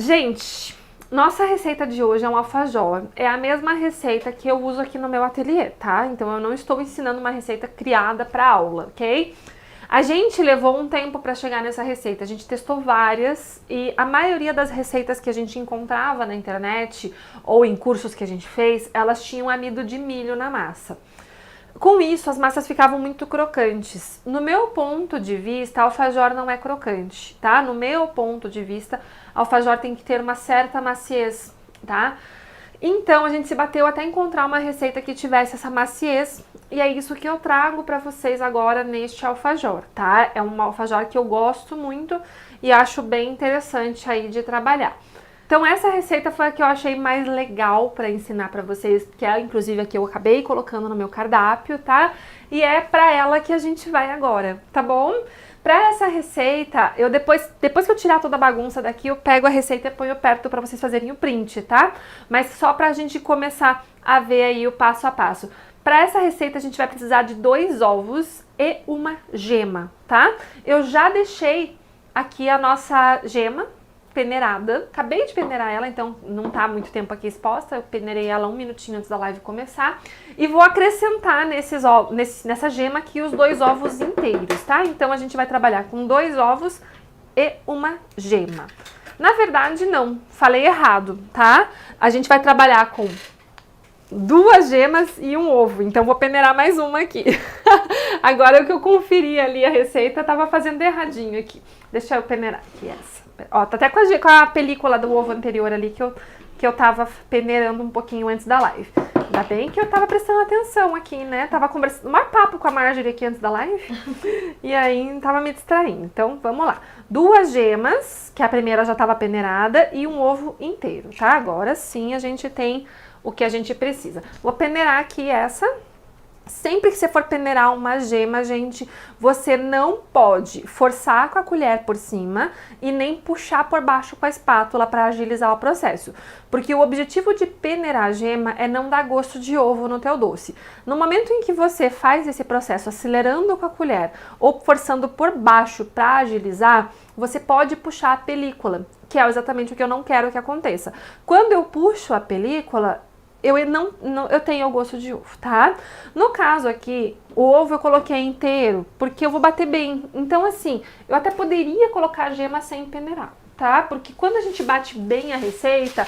Gente, nossa receita de hoje é um alfajor. É a mesma receita que eu uso aqui no meu ateliê, tá? Então eu não estou ensinando uma receita criada para aula, ok? A gente levou um tempo para chegar nessa receita, a gente testou várias e a maioria das receitas que a gente encontrava na internet ou em cursos que a gente fez, elas tinham amido de milho na massa. Com isso, as massas ficavam muito crocantes. No meu ponto de vista, alfajor não é crocante, tá? No meu ponto de vista, alfajor tem que ter uma certa maciez, tá? Então, a gente se bateu até encontrar uma receita que tivesse essa maciez, e é isso que eu trago para vocês agora neste alfajor, tá? É um alfajor que eu gosto muito e acho bem interessante aí de trabalhar. Então essa receita foi a que eu achei mais legal para ensinar para vocês, que é inclusive a que eu acabei colocando no meu cardápio, tá? E é para ela que a gente vai agora, tá bom? Para essa receita, eu depois que eu tirar toda a bagunça daqui, eu pego a receita e ponho perto para vocês fazerem o print, tá? Mas só pra gente começar a ver aí o passo a passo. Para essa receita a gente vai precisar de 2 ovos e uma gema, tá? Eu já deixei aqui a nossa gema peneirada, acabei de peneirar ela, então não tá muito tempo aqui exposta, eu peneirei ela 1 minutinho antes da live começar e vou acrescentar nessa gema aqui os 2 ovos inteiros, tá? Então a gente vai trabalhar com 2 ovos e uma gema. Na verdade não, falei errado, tá? A gente vai trabalhar com 2 gemas e 1 ovo, então vou peneirar mais uma aqui. Agora o que eu conferi ali a receita, tava fazendo erradinho aqui. Deixa eu peneirar aqui essa. Ó, tá até com a película do ovo anterior ali que eu tava peneirando um pouquinho antes da live. Ainda bem que eu tava prestando atenção aqui, né? Tava conversando, o maior papo com a Marjorie aqui antes da live. E aí tava me distraindo. Então, vamos lá. 2 gemas, que a primeira já tava peneirada, e 1 ovo inteiro, tá? Agora sim a gente tem o que a gente precisa. Vou peneirar aqui essa. Sempre que você for peneirar uma gema, gente, você não pode forçar com a colher por cima e nem puxar por baixo com a espátula para agilizar o processo. Porque o objetivo de peneirar a gema é não dar gosto de ovo no teu doce. No momento em que você faz esse processo acelerando com a colher ou forçando por baixo para agilizar, você pode puxar a película, que é exatamente o que eu não quero que aconteça. Quando eu puxo a película, eu tenho o gosto de ovo, tá? No caso aqui, o ovo eu coloquei inteiro, porque eu vou bater bem. Então, assim, eu até poderia colocar a gema sem peneirar, tá? Porque quando a gente bate bem a receita,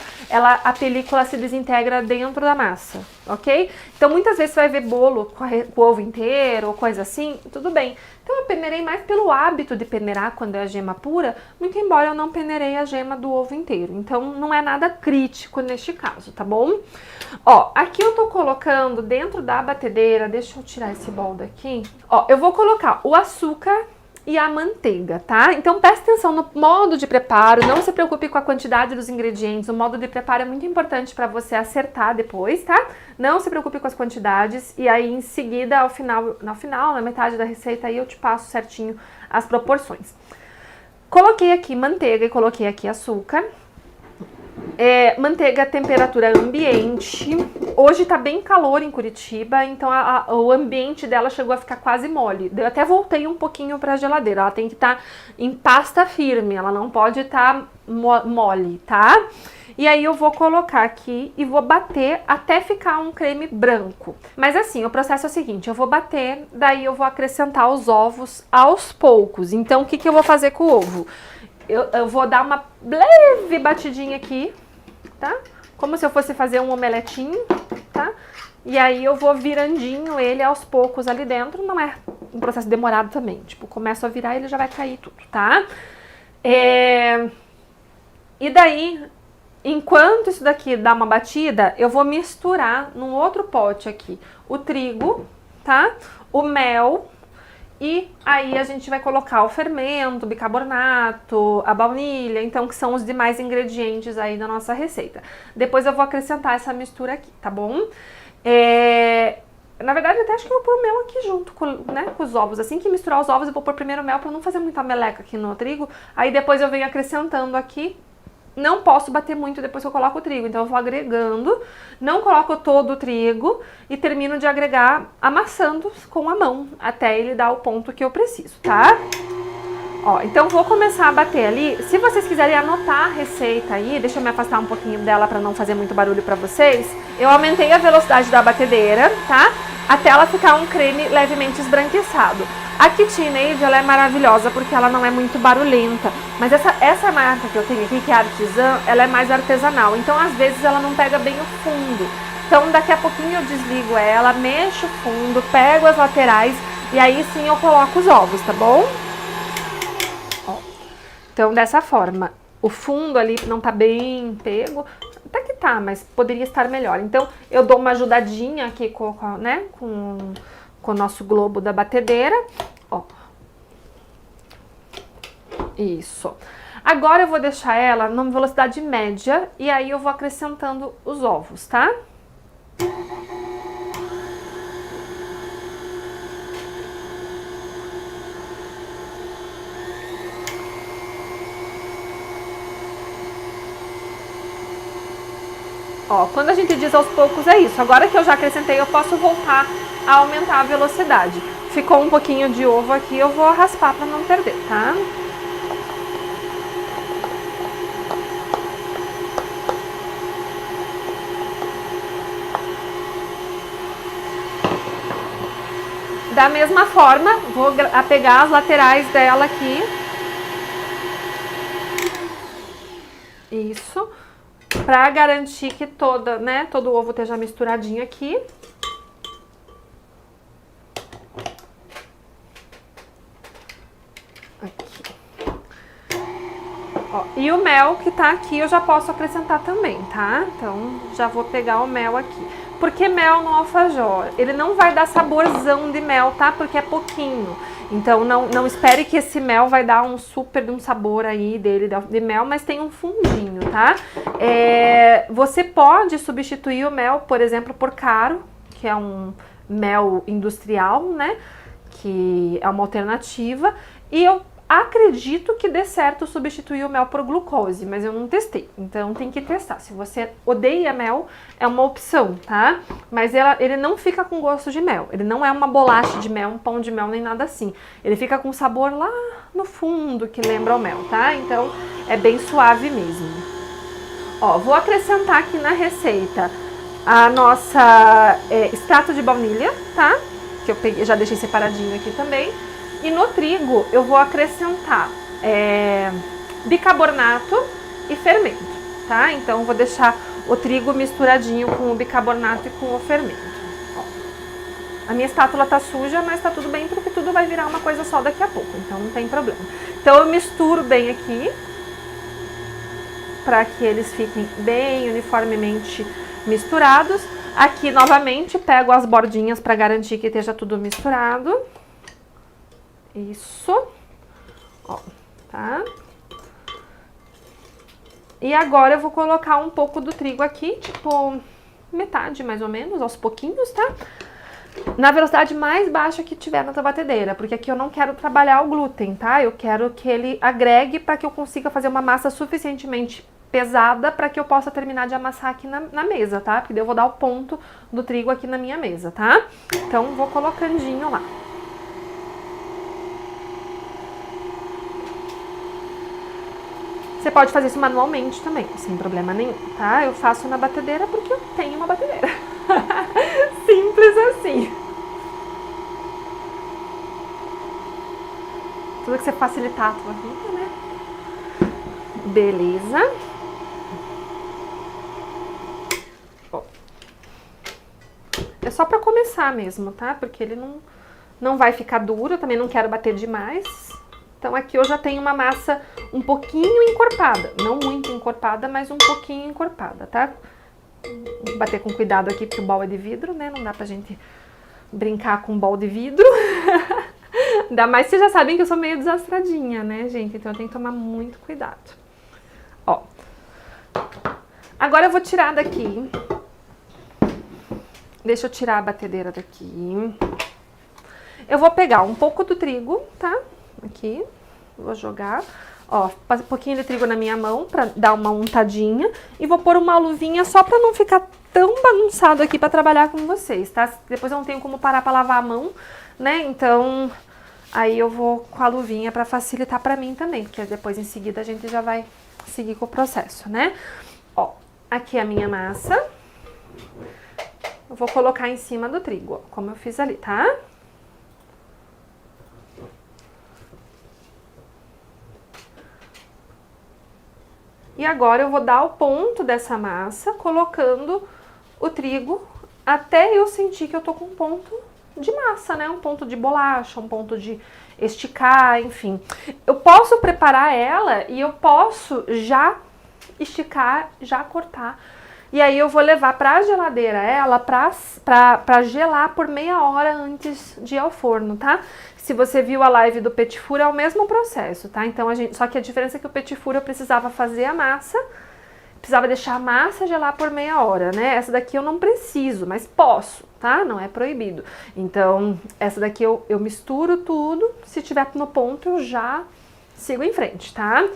a película se desintegra dentro da massa, ok? Então, muitas vezes você vai ver bolo com o ovo inteiro ou coisa assim, tudo bem. Então, eu peneirei mais pelo hábito de peneirar quando é a gema pura, muito embora eu não peneirei a gema do ovo inteiro. Então, não é nada crítico neste caso, tá bom? Ó, aqui eu tô colocando dentro da batedeira, deixa eu tirar esse bol daqui. Ó, eu vou colocar o açúcar e a manteiga, tá? Então presta atenção no modo de preparo, não se preocupe com a quantidade dos ingredientes, o modo de preparo é muito importante para você acertar depois, tá? Não se preocupe com as quantidades e aí em seguida, na metade da receita, aí eu te passo certinho as proporções. Coloquei aqui manteiga e coloquei aqui açúcar. Manteiga a temperatura ambiente. Hoje tá bem calor em Curitiba, então o ambiente dela chegou a ficar quase mole. Eu até voltei um pouquinho pra geladeira, ela tem que estar em pasta firme, ela não pode estar mole, tá? E aí eu vou colocar aqui e vou bater até ficar um creme branco. Mas assim, o processo é o seguinte, eu vou bater, daí eu vou acrescentar os ovos aos poucos. Então o que eu vou fazer com o ovo? Eu vou dar uma leve batidinha aqui, tá? Como se eu fosse fazer um omeletinho, tá? E aí eu vou virandinho ele aos poucos ali dentro, não é um processo demorado também. Tipo, começo a virar e ele já vai cair tudo, tá? E daí, enquanto isso daqui dá uma batida, eu vou misturar num outro pote aqui o trigo, tá? O mel. E aí a gente vai colocar o fermento, o bicarbonato, a baunilha, então que são os demais ingredientes aí da nossa receita. Depois eu vou acrescentar essa mistura aqui, tá bom? Na verdade, até acho que eu vou pôr o mel aqui junto com os ovos. Assim que misturar os ovos, eu vou pôr primeiro o mel pra não fazer muita meleca aqui no trigo. Aí depois eu venho acrescentando aqui. Não posso bater muito depois que eu coloco o trigo, então eu vou agregando, não coloco todo o trigo e termino de agregar amassando com a mão, até ele dar o ponto que eu preciso, tá? Ó, então vou começar a bater ali. Se vocês quiserem anotar a receita aí, deixa eu me afastar um pouquinho dela para não fazer muito barulho para vocês. Eu aumentei a velocidade da batedeira, tá? Até ela ficar um creme levemente esbranquiçado. A KitchenAid, ela é maravilhosa porque ela não é muito barulhenta. Mas essa marca que eu tenho aqui, que é artesã, ela é mais artesanal. Então, às vezes, ela não pega bem o fundo. Então, daqui a pouquinho eu desligo ela, mexo o fundo, pego as laterais e aí sim eu coloco os ovos, tá bom? Ó. Então, dessa forma, o fundo ali não tá bem pego. Até que tá, mas poderia estar melhor. Então, eu dou uma ajudadinha aqui com o nosso globo da batedeira, ó. Isso. Agora eu vou deixar ela numa velocidade média e aí eu vou acrescentando os ovos, tá? Ó, quando a gente diz aos poucos é isso. Agora que eu já acrescentei, eu posso voltar a aumentar a velocidade. Ficou um pouquinho de ovo aqui, eu vou raspar para não perder, tá? Da mesma forma, vou pegar as laterais dela aqui. Isso. Pra garantir que todo o ovo esteja misturadinho aqui. Aqui. Ó, e o mel que tá aqui eu já posso acrescentar também, tá? Então, já vou pegar o mel aqui. Por que mel no alfajor? Ele não vai dar saborzão de mel, tá? Porque é pouquinho. Então, não espere que esse mel vai dar um super de um sabor aí dele de mel, mas tem um fundinho, tá? Você pode substituir o mel, por exemplo, por caro, que é um mel industrial, né? Que é uma alternativa. E eu acredito que dê certo substituir o mel por glucose, mas eu não testei, então tem que testar. Se você odeia mel, é uma opção, tá? Mas ele não fica com gosto de mel, ele não é uma bolacha de mel, um pão de mel, nem nada assim. Ele fica com sabor lá no fundo que lembra o mel, tá? Então é bem suave mesmo. Ó, vou acrescentar aqui na receita a nossa extrato de baunilha, tá? Que eu já deixei separadinho aqui também. E no trigo eu vou acrescentar bicarbonato e fermento, tá? Então eu vou deixar o trigo misturadinho com o bicarbonato e com o fermento. Ó. A minha espátula tá suja, mas tá tudo bem porque tudo vai virar uma coisa só daqui a pouco, então não tem problema. Então eu misturo bem aqui, para que eles fiquem bem uniformemente misturados. Aqui novamente pego as bordinhas para garantir que esteja tudo misturado. Isso, ó, tá? E agora eu vou colocar um pouco do trigo aqui, tipo, metade mais ou menos, aos pouquinhos, tá? Na velocidade mais baixa que tiver na tua batedeira, porque aqui eu não quero trabalhar o glúten, tá? Eu quero que ele agregue para que eu consiga fazer uma massa suficientemente pesada para que eu possa terminar de amassar aqui na mesa, tá? Porque daí eu vou dar o ponto do trigo aqui na minha mesa, tá? Então, vou colocandinho lá. Você pode fazer isso manualmente também, sem problema nenhum, tá? Eu faço na batedeira porque eu tenho uma batedeira. Simples assim. Tudo que você facilitar a tua vida, né? Beleza. Ó. É só pra começar mesmo, tá? Porque ele não vai ficar duro, eu também não quero bater demais. Então aqui eu já tenho uma massa um pouquinho encorpada, não muito encorpada, mas um pouquinho encorpada, tá? Vou bater com cuidado aqui porque o bol é de vidro, né? Não dá pra gente brincar com bol de vidro. Ainda mais que vocês já sabem que eu sou meio desastradinha, né, gente? Então eu tenho que tomar muito cuidado. Ó. Agora eu vou tirar daqui. Deixa eu tirar a batedeira daqui. Eu vou pegar um pouco do trigo, tá? Aqui, vou jogar, ó, um pouquinho de trigo na minha mão pra dar uma untadinha e vou pôr uma luvinha só pra não ficar tão bagunçado aqui pra trabalhar com vocês, tá? Depois eu não tenho como parar pra lavar a mão, né? Então, Aí eu vou com a luvinha pra facilitar pra mim também, porque depois em seguida a gente já vai seguir com o processo, né? Ó, aqui a minha massa. Eu vou colocar em cima do trigo, ó, como eu fiz ali, tá? E agora eu vou dar o ponto dessa massa, colocando o trigo até eu sentir que eu tô com um ponto de massa, né? Um ponto de bolacha, um ponto de esticar, enfim. Eu posso preparar ela e eu posso já esticar, já cortar. E aí eu vou levar pra geladeira ela pra gelar por meia hora antes de ir ao forno, tá? Se você viu a live do Petit Four, é o mesmo processo, tá? Então só que a diferença é que o Petit Four eu precisava fazer a massa, precisava deixar a massa gelar por meia hora, né? Essa daqui eu não preciso, mas posso, tá? Não é proibido. Então, essa daqui eu misturo tudo, se tiver no ponto eu já sigo em frente, tá?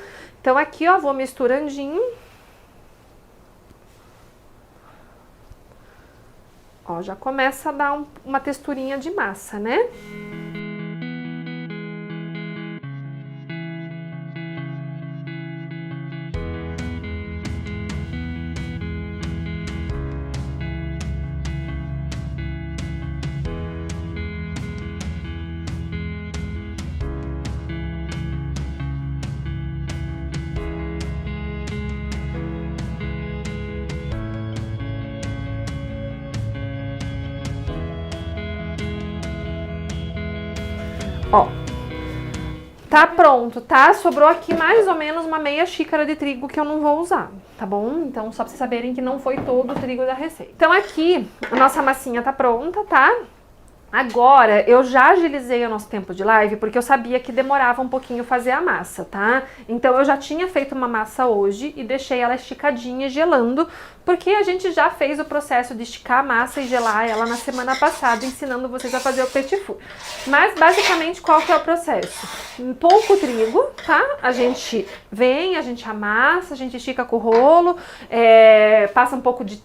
Então aqui, ó, vou misturandinho. Ó, já começa a dar uma texturinha de massa, né? Ó, tá pronto, tá? Sobrou aqui mais ou menos uma meia xícara de trigo que eu não vou usar, tá bom? Então, só pra vocês saberem que não foi todo o trigo da receita. Então, aqui, a nossa massinha tá pronta, tá? Agora, eu já agilizei o nosso tempo de live, porque eu sabia que demorava um pouquinho fazer a massa, tá? Então, eu já tinha feito uma massa hoje e deixei ela esticadinha e gelando, porque a gente já fez o processo de esticar a massa e gelar ela na semana passada, ensinando vocês a fazer o Petit Four. Mas, basicamente, qual que é o processo? Pouco trigo, tá? A gente a gente amassa, a gente estica com o rolo, passa um pouco de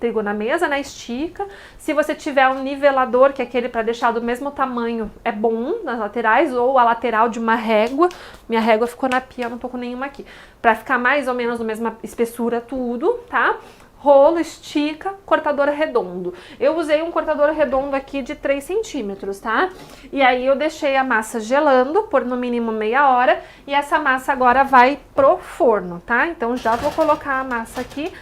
trigo na mesa, né? Estica. Se você tiver um nivelador, que é aquele para deixar do mesmo tamanho, é bom nas laterais, ou a lateral de uma régua. Minha régua ficou na pia, eu não tô com nenhuma aqui. Pra ficar mais ou menos da mesma espessura tudo, tá? Rolo, estica, cortador redondo. Eu usei um cortador redondo aqui de 3 centímetros, tá? E aí eu deixei a massa gelando por no mínimo meia hora e essa massa agora vai pro forno, tá? Então já vou colocar a massa aqui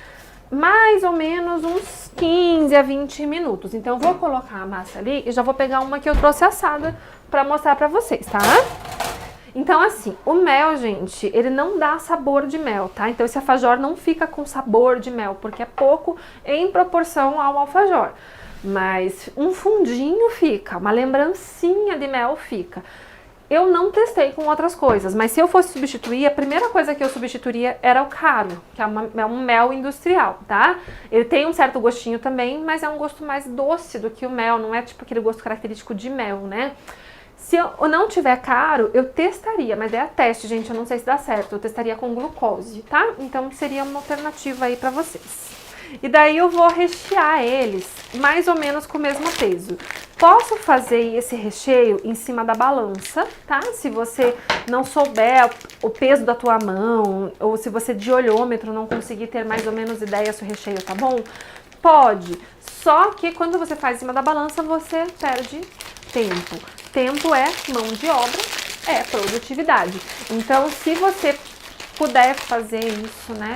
mais ou menos uns 15 a 20 minutos. Então eu vou colocar a massa ali e já vou pegar uma que eu trouxe assada pra mostrar pra vocês, tá? Então, assim, o mel, gente, ele não dá sabor de mel, tá? Então, esse alfajor não fica com sabor de mel, porque é pouco em proporção ao alfajor. Mas um fundinho fica, uma lembrancinha de mel fica. Eu não testei com outras coisas, mas se eu fosse substituir, a primeira coisa que eu substituiria era o caro, que é um mel industrial, tá? Ele tem um certo gostinho também, mas é um gosto mais doce do que o mel, não é tipo aquele gosto característico de mel, né? Se eu não tiver caro, eu testaria, mas é a teste, gente, eu não sei se dá certo. Eu testaria com glucose, tá? Então seria uma alternativa aí pra vocês. E daí eu vou rechear eles mais ou menos com o mesmo peso. Posso fazer esse recheio em cima da balança, tá? Se você não souber o peso da tua mão, ou se você de olhômetro não conseguir ter mais ou menos ideia se o recheio tá bom, pode. Só que quando você faz em cima da balança, você perde tempo. Tempo é mão de obra, é produtividade. Então, se você puder fazer isso, né,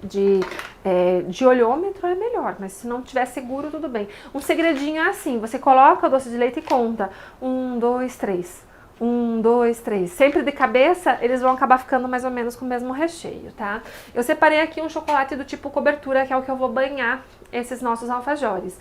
de olhômetro é melhor, mas se não tiver seguro, tudo bem. Um segredinho é assim, você coloca o doce de leite e conta. 1, 2, 3. 1, 2, 3. Sempre de cabeça, eles vão acabar ficando mais ou menos com o mesmo recheio, tá? Eu separei aqui um chocolate do tipo cobertura, que é o que eu vou banhar esses nossos alfajores.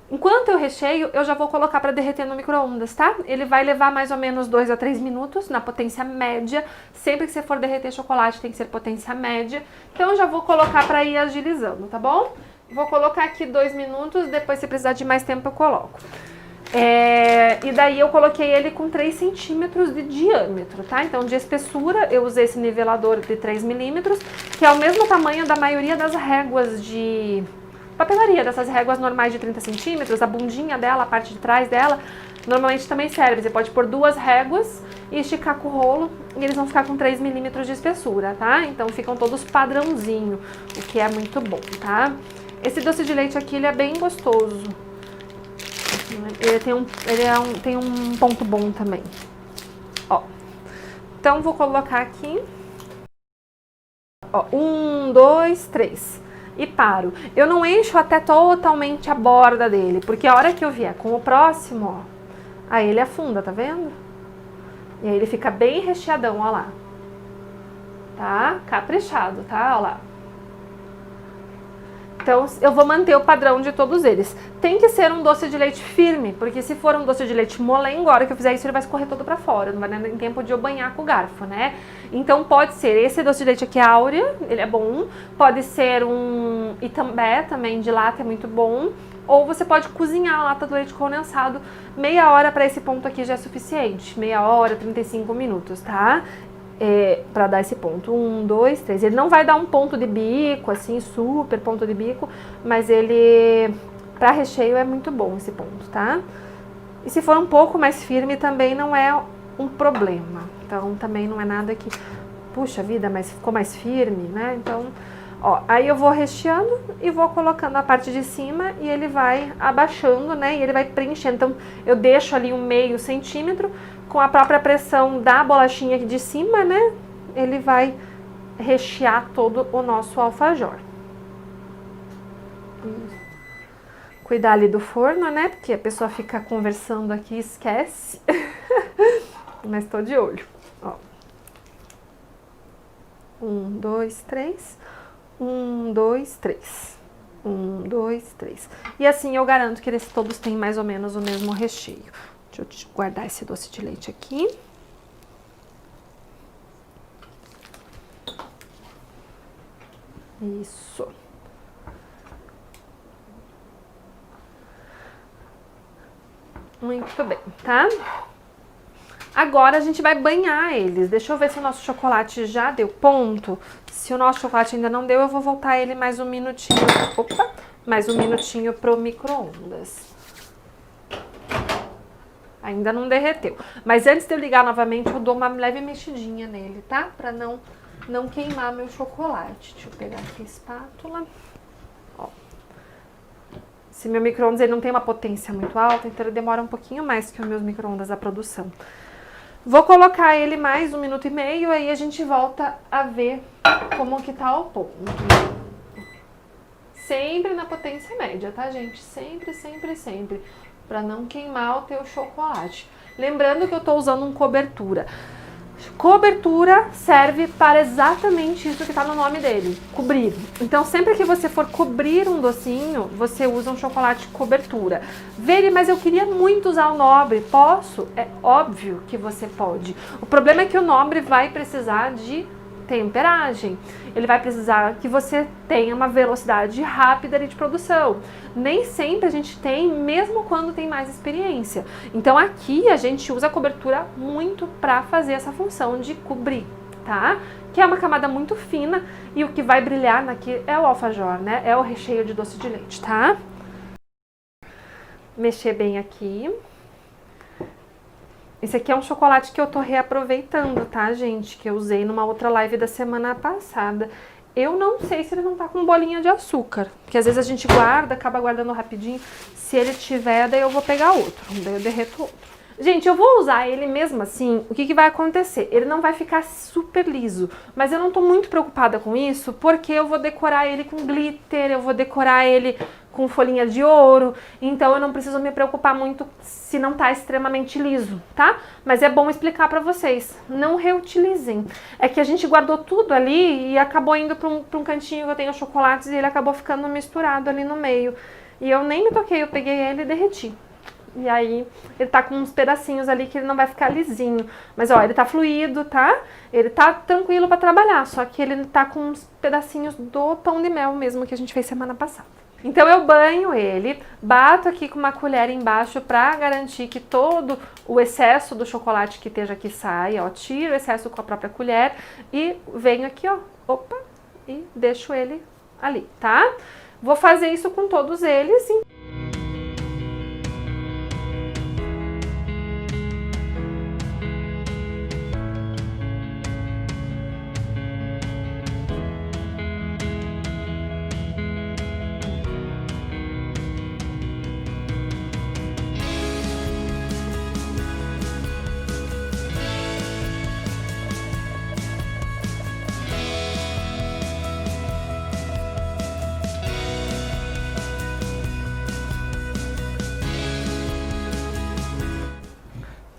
Enquanto eu recheio, eu já vou colocar para derreter no micro-ondas, tá? Ele vai levar mais ou menos 2 a 3 minutos na potência média. Sempre que você for derreter chocolate, tem que ser potência média. Então, eu já vou colocar para ir agilizando, tá bom? Vou colocar aqui 2 minutos, depois se precisar de mais tempo eu coloco. E daí eu coloquei ele com 3 centímetros de diâmetro, tá? Então, de espessura, eu usei esse nivelador de 3 milímetros, que é o mesmo tamanho da maioria das réguas de papelaria, dessas réguas normais de 30 centímetros, a bundinha dela, a parte de trás dela, normalmente também serve. Você pode pôr 2 réguas e esticar com o rolo e eles vão ficar com 3 milímetros de espessura, tá? Então ficam todos padrãozinho, o que é muito bom, tá? Esse doce de leite aqui, ele é bem gostoso. Ele tem um ponto bom também. Ó. Então, vou colocar aqui. Ó, 1, 2, 3. E paro. Eu não encho até totalmente a borda dele, porque a hora que eu vier com o próximo, ó, aí ele afunda, tá vendo? E aí ele fica bem recheadão, ó lá. Tá? Caprichado, tá? Ó lá. Então, eu vou manter o padrão de todos eles. Tem que ser um doce de leite firme, porque se for um doce de leite molengo, a hora que eu fizer isso, ele vai escorrer todo pra fora. Não vai dar nem tempo de eu banhar com o garfo, né? Então, pode ser esse doce de leite aqui, Áurea, ele é bom. Pode ser um Itambé também, de lata, é muito bom. Ou você pode cozinhar a lata do leite condensado. Meia hora para esse ponto aqui já é suficiente. Meia hora, 35 minutos, tá? Pra dar esse ponto. 1, 2, 3. Ele não vai dar um ponto de bico, assim, super ponto de bico, mas ele, pra recheio, é muito bom esse ponto, tá? E se for um pouco mais firme, também não é um problema. Então, também não é nada que, puxa vida, mas ficou mais firme, né? Então, ó, aí eu vou recheando e vou colocando a parte de cima e ele vai abaixando, né? E ele vai preenchendo. Então, eu deixo ali um meio centímetro. Com a própria pressão da bolachinha aqui de cima, né, ele vai rechear todo o nosso alfajor. Cuidar ali do forno, né, porque a pessoa fica conversando aqui e esquece. Mas tô de olho, ó. 1, 2, 3. 1, 2, 3. 1, 2, 3. E assim eu garanto que eles todos têm mais ou menos o mesmo recheio. Deixa eu guardar esse doce de leite aqui. Isso. Muito bem, tá? Agora a gente vai banhar eles. Deixa eu ver se o nosso chocolate já deu ponto. Se o nosso chocolate ainda não deu, eu vou voltar ele mais um minutinho. Opa! Mais um minutinho pro micro-ondas. Ainda não derreteu. Mas antes de eu ligar novamente, eu dou uma leve mexidinha nele, tá? Pra não queimar meu chocolate. Deixa eu pegar aqui a espátula. Ó. Esse meu micro-ondas ele não tem uma potência muito alta, então ele demora um pouquinho mais que os meus micro-ondas da produção. Vou colocar ele mais 1 minuto e meio, aí a gente volta a ver como que tá o ponto. Sempre na potência média, tá, gente? Sempre, sempre, sempre. Pra não queimar o teu chocolate. Lembrando que eu tô usando um cobertura. Cobertura serve para exatamente isso que tá no nome dele, cobrir. Então, sempre que você for cobrir um docinho, você usa um chocolate cobertura. Vere, mas eu queria muito usar o Nobre. Posso? É óbvio que você pode. O problema é que o Nobre vai precisar de temperagem. Ele vai precisar que você tenha uma velocidade rápida de produção. Nem sempre a gente tem, mesmo quando tem mais experiência. Então aqui a gente usa a cobertura muito para fazer essa função de cobrir, tá? Que é uma camada muito fina e o que vai brilhar aqui é o alfajor, né? É o recheio de doce de leite, tá? Mexer bem aqui. Esse aqui é um chocolate que eu tô reaproveitando, tá, gente? Que eu usei numa outra live da semana passada. Eu não sei se ele não tá com bolinha de açúcar, porque às vezes a gente guarda, acaba guardando rapidinho. Se ele tiver, daí eu vou pegar outro, daí eu derreto outro. Gente, eu vou usar ele mesmo assim, o que vai acontecer? Ele não vai ficar super liso, mas eu não tô muito preocupada com isso, porque eu vou decorar ele com glitter, eu vou decorar ele com folhinha de ouro, então eu não preciso me preocupar muito se não tá extremamente liso, tá? Mas é bom explicar pra vocês, não reutilizem. É que a gente guardou tudo ali e acabou indo pra um cantinho que eu tenho chocolates e ele acabou ficando misturado ali no meio. E eu nem me toquei, eu peguei ele e derreti. E aí, ele tá com uns pedacinhos ali que ele não vai ficar lisinho. Mas, ó, ele tá fluido, tá? Ele tá tranquilo pra trabalhar, só que ele tá com uns pedacinhos do pão de mel mesmo que a gente fez semana passada. Então, eu banho ele, bato aqui com uma colher embaixo pra garantir que todo o excesso do chocolate que esteja aqui saia, ó. Tiro o excesso com a própria colher e venho aqui, ó, opa, e deixo ele ali, tá? Vou fazer isso com todos eles.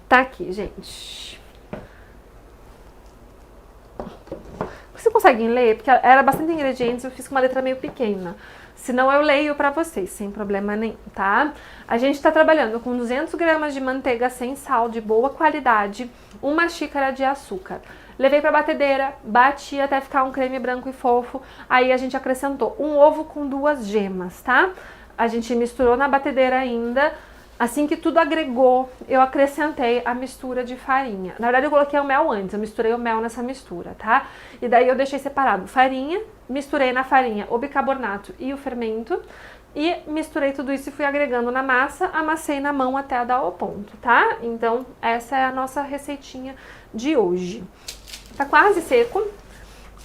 Tá aqui, gente. Vocês conseguem ler? Porque era bastante ingredientes, eu fiz com uma letra meio pequena. Senão eu leio pra vocês, sem problema nenhum, tá? A gente tá trabalhando com 200 gramas de manteiga sem sal, de boa qualidade, 1 xícara de açúcar. Levei pra batedeira, bati até ficar um creme branco e fofo. Aí a gente acrescentou um ovo com 2 gemas, tá? A gente misturou na batedeira ainda. Assim que tudo agregou, eu acrescentei a mistura de farinha. Na verdade, eu coloquei o mel antes, eu misturei o mel nessa mistura, tá? E daí eu deixei separado farinha, misturei na farinha o bicarbonato e o fermento, e misturei tudo isso e fui agregando na massa, amassei na mão até dar o ponto, tá? Então, essa é a nossa receitinha de hoje. Tá quase seco.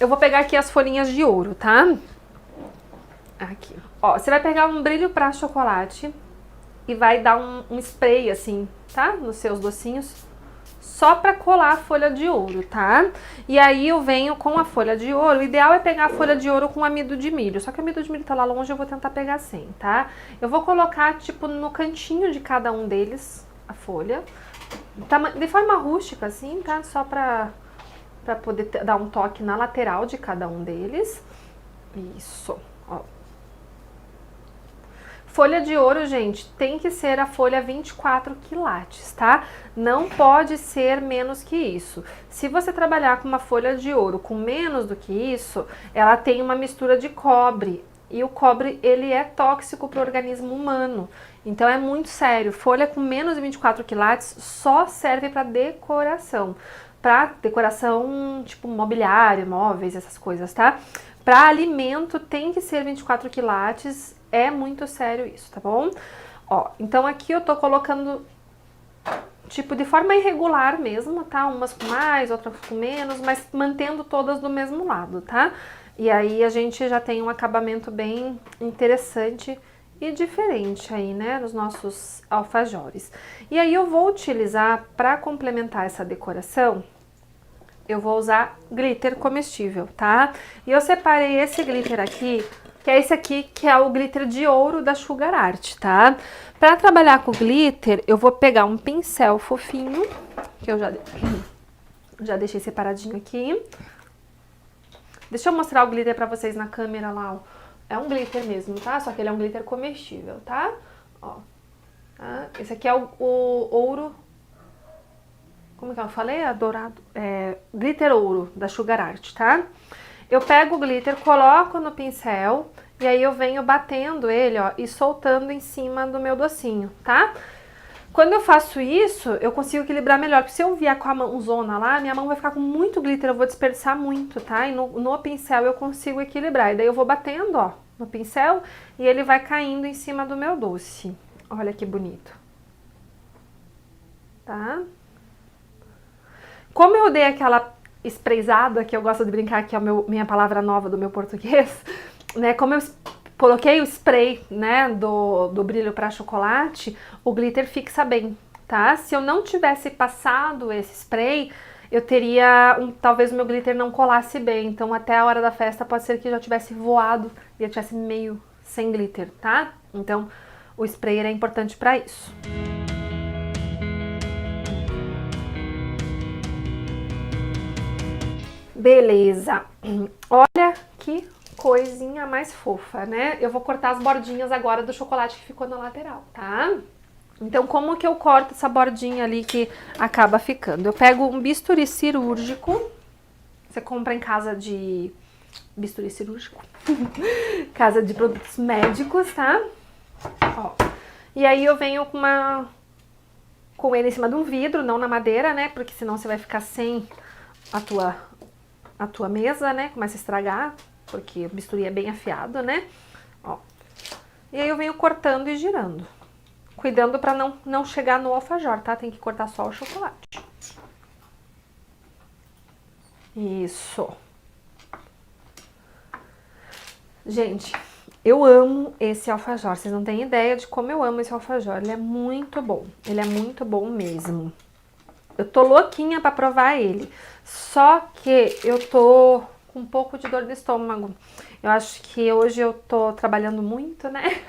Eu vou pegar aqui as folhinhas de ouro, tá? Aqui. Ó, você vai pegar um brilho pra chocolate e vai dar um spray assim, tá? Nos seus docinhos, só pra colar a folha de ouro, tá? E aí eu venho com a folha de ouro. O ideal é pegar a folha de ouro com amido de milho, só que o amido de milho tá lá longe, eu vou tentar pegar sem, tá? Eu vou colocar, tipo, no cantinho de cada um deles, a folha, de forma rústica, assim, tá? Só pra poder dar um toque na lateral de cada um deles. Isso, ó. Folha de ouro, gente, tem que ser a folha 24 quilates, tá? Não pode ser menos que isso. Se você trabalhar com uma folha de ouro com menos do que isso, ela tem uma mistura de cobre. E o cobre, ele é tóxico para o organismo humano. Então é muito sério. Folha com menos de 24 quilates só serve para decoração. Para decoração, tipo mobiliário, móveis, essas coisas, tá? Para alimento tem que ser 24 quilates. É muito sério isso, tá bom? Ó, então aqui eu tô colocando, tipo, de forma irregular mesmo, tá? Umas com mais, outras com menos, mas mantendo todas do mesmo lado, tá? E aí a gente já tem um acabamento bem interessante e diferente aí, né? Nos nossos alfajores. E aí eu vou utilizar, pra complementar essa decoração, eu vou usar glitter comestível, tá? E eu separei esse glitter aqui, que é esse aqui, que é o glitter de ouro da Sugar Art, tá? Pra trabalhar com glitter, eu vou pegar um pincel fofinho, que eu já deixei separadinho aqui. Deixa eu mostrar o glitter pra vocês na câmera lá, ó. É um glitter mesmo, tá? Só que ele é um glitter comestível, tá? Ó. Tá? Esse aqui é o ouro... Como que eu falei? Dourado. Glitter ouro da Sugar Art, tá? Eu pego o glitter, coloco no pincel e aí eu venho batendo ele, ó, e soltando em cima do meu docinho, tá? Quando eu faço isso, eu consigo equilibrar melhor, porque se eu vier com a mãozona lá, minha mão vai ficar com muito glitter, eu vou desperdiçar muito, tá? E no pincel eu consigo equilibrar, e daí eu vou batendo, ó, no pincel e ele vai caindo em cima do meu doce. Olha que bonito. Tá? Como eu dei aquela sprayzada, que eu gosto de brincar, que é minha palavra nova do meu português, né? Como eu coloquei o spray, né, do brilho para chocolate, o glitter fixa bem, tá? Se eu não tivesse passado esse spray, eu teria, talvez o meu glitter não colasse bem, então até a hora da festa pode ser que já tivesse voado e eu tivesse meio sem glitter, tá? Então o sprayer é importante para isso. Beleza, olha que coisinha mais fofa, né? Eu vou cortar as bordinhas agora do chocolate que ficou na lateral, tá? Então, como que eu corto essa bordinha ali que acaba ficando? Eu pego um bisturi cirúrgico, você compra em casa de bisturi cirúrgico, casa de produtos médicos, tá? Ó. E aí eu venho com ele em cima de um vidro, não na madeira, né? Porque senão você vai ficar sem a tua mesa, né? Começa a estragar, porque o bisturi é bem afiado, né? ó. E aí eu venho cortando e girando. Cuidando pra não chegar no alfajor, tá? Tem que cortar só o chocolate. Isso. Gente, eu amo esse alfajor. Vocês não têm ideia de como eu amo esse alfajor. Ele é muito bom. Ele é muito bom mesmo. Eu tô louquinha pra provar ele. Só que eu tô com um pouco de dor de estômago. Eu acho que hoje eu tô trabalhando muito, né?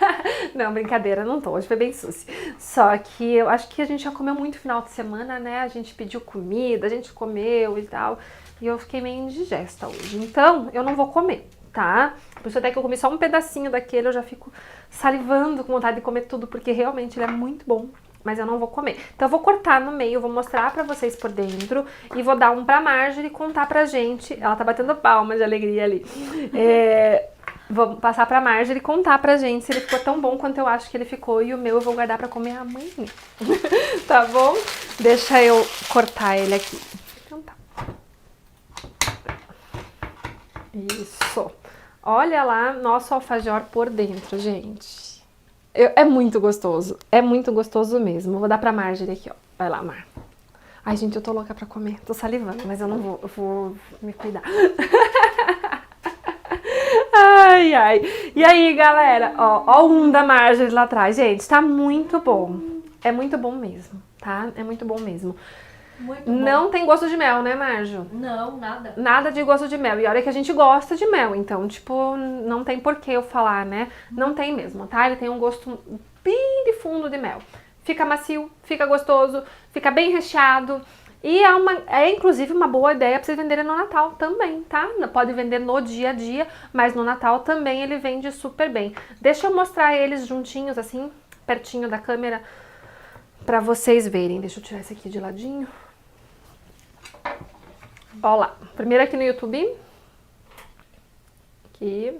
Não, brincadeira, não tô. Hoje foi bem suci. Só que eu acho que a gente já comeu muito final de semana, né? A gente pediu comida, a gente comeu e tal. E eu fiquei meio indigesta hoje. Então, eu não vou comer, tá? Por isso até que eu comi só um pedacinho daquele, eu já fico salivando com vontade de comer tudo, porque realmente ele é muito bom. Mas eu não vou comer. Então eu vou cortar no meio, vou mostrar pra vocês por dentro e vou dar um pra Marjorie contar pra gente. Ela tá batendo palmas de alegria ali. Vou passar pra Marjorie contar pra gente se ele ficou tão bom quanto eu acho que ele ficou. E o meu eu vou guardar pra comer amanhã. Tá bom? Deixa eu cortar ele aqui. Então tá. Isso. Olha lá nosso alfajor por dentro, gente. É muito gostoso mesmo. Vou dar pra Marjorie aqui, ó. Vai lá, Mar. Ai, gente, eu tô louca pra comer. Tô salivando, mas eu não vou, eu vou me cuidar. Ai, ai. E aí, galera, ó um da Marjorie lá atrás. Gente, tá muito bom. É muito bom mesmo, tá? É muito bom mesmo. Muito bom. Não tem gosto de mel, né, Marjo? Não, nada. Nada de gosto de mel. E olha que a gente gosta de mel, então, tipo, não tem por que eu falar, né? Não tem mesmo, tá? Ele tem um gosto bem de fundo de mel. Fica macio, fica gostoso, fica bem recheado. E é inclusive uma boa ideia pra vocês venderem no Natal também, tá? Pode vender no dia a dia, mas no Natal também ele vende super bem. Deixa eu mostrar eles juntinhos, assim, pertinho da câmera, pra vocês verem. Deixa eu tirar esse aqui de ladinho. Ó lá, primeiro aqui no YouTube. Aqui.